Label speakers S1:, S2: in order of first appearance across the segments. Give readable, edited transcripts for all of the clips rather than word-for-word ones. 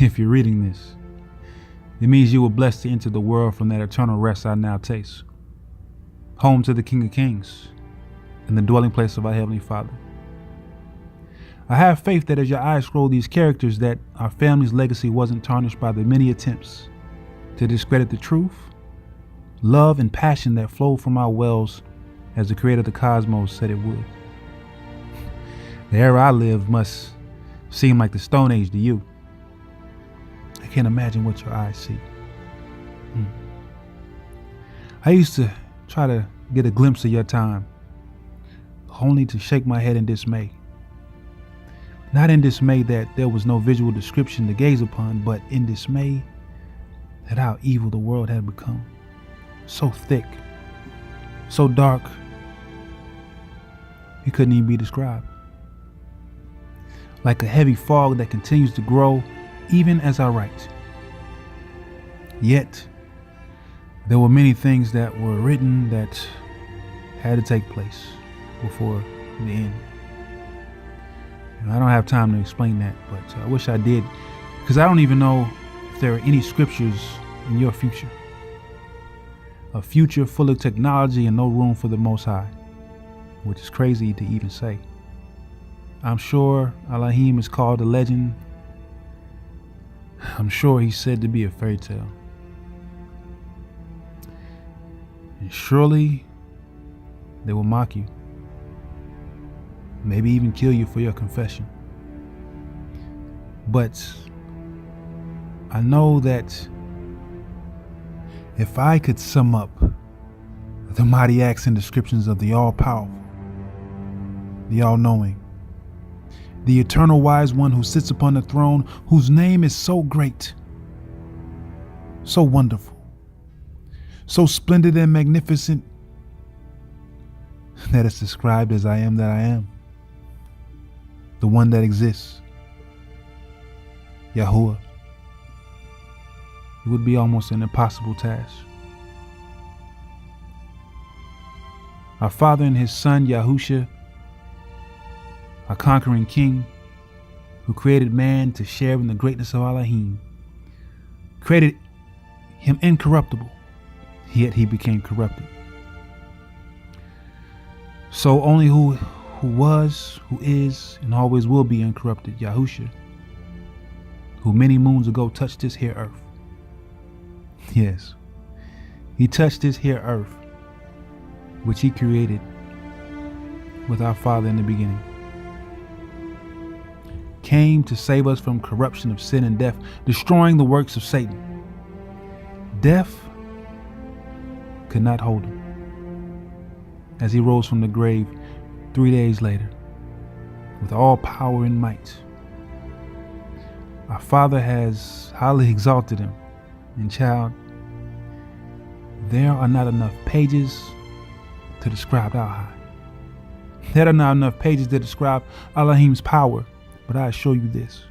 S1: If you're reading this, it means you were blessed to enter the world from that eternal rest I now taste, home to the King of Kings and the dwelling place of our Heavenly Father. I have faith that as your eyes scroll these characters, that our family's legacy wasn't tarnished by the many attempts to discredit the truth, love, and passion that flowed from our wells as the creator of the cosmos said it would. The era I lived must seem like the Stone Age to you. I can't imagine what your eyes see. I used to try to get a glimpse of your time, only to shake my head in dismay. Not in dismay that there was no visual description to gaze upon, but in dismay at how evil the world had become. So thick, so dark, it couldn't even be described. Like a heavy fog that continues to grow even as I write. Yet, there were many things that were written that had to take place before the end. And I don't have time to explain that, but I wish I did, because I don't even know if there are any scriptures in your future. A future full of technology and no room for the Most High, which is crazy to even say. I'm sure Elohim is called a legend. I'm sure he's said to be a fairy tale. And surely they will mock you. Maybe even kill you for your confession. But I know that if I could sum up the mighty acts and descriptions of the all-powerful, the all-knowing, the eternal wise one who sits upon the throne, whose name is so great, so wonderful, so splendid and magnificent, that it's described as I am that I am, the one that exists, Yahuwah. It would be almost an impossible task. Our Father and His Son, Yahusha, our conquering King, who created man to share in the greatness of Elohim, created him incorruptible, yet he became corrupted. So only who was, who is, and always will be uncorrupted, Yahusha, who many moons ago touched this here earth. Yes, he touched this here earth, which he created with our Father in the beginning. Came to save us from corruption of sin and death, destroying the works of Satan. Death could not hold him, as he rose from the grave 3 days later with all power and might. Our Father has highly exalted him. And child, there are not enough pages to describe how high. There are not enough pages to describe Elohim's power, but I assure you this,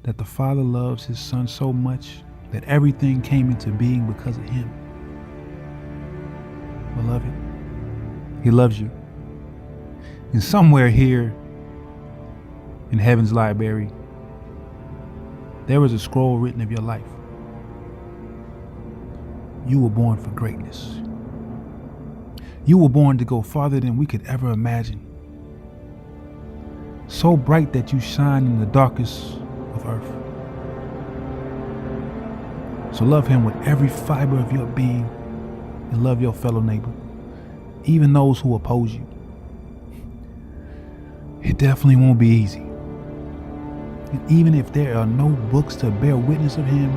S1: that the Father loves His Son so much that everything came into being because of Him. Beloved, He loves you. And somewhere here in heaven's library, there is a scroll written of your life. You were born for greatness. You were born to go farther than we could ever imagine. So bright that you shine in the darkest of earth. So love Him with every fiber of your being and love your fellow neighbor, even those who oppose you. It definitely won't be easy. And even if there are no books to bear witness of Him,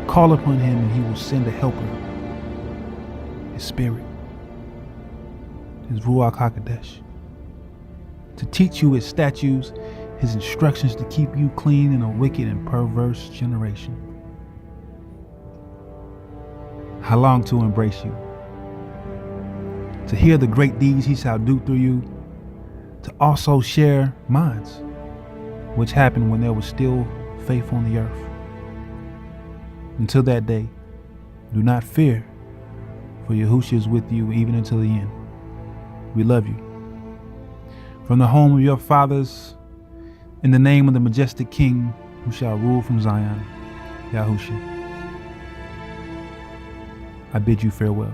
S1: call upon Him and He will send a helper, His Spirit, His Ruach HaKodesh, to teach you His statutes, His instructions to keep you clean in a wicked and perverse generation. I long to embrace you, to hear the great deeds He shall do through you, to also share mine, which happened when there was still faith on the earth. Until that day, do not fear, for Yahusha is with you even until the end. We love you. From the home of your fathers, In the name of the majestic King who shall rule from Zion, Yahusha, I bid you farewell.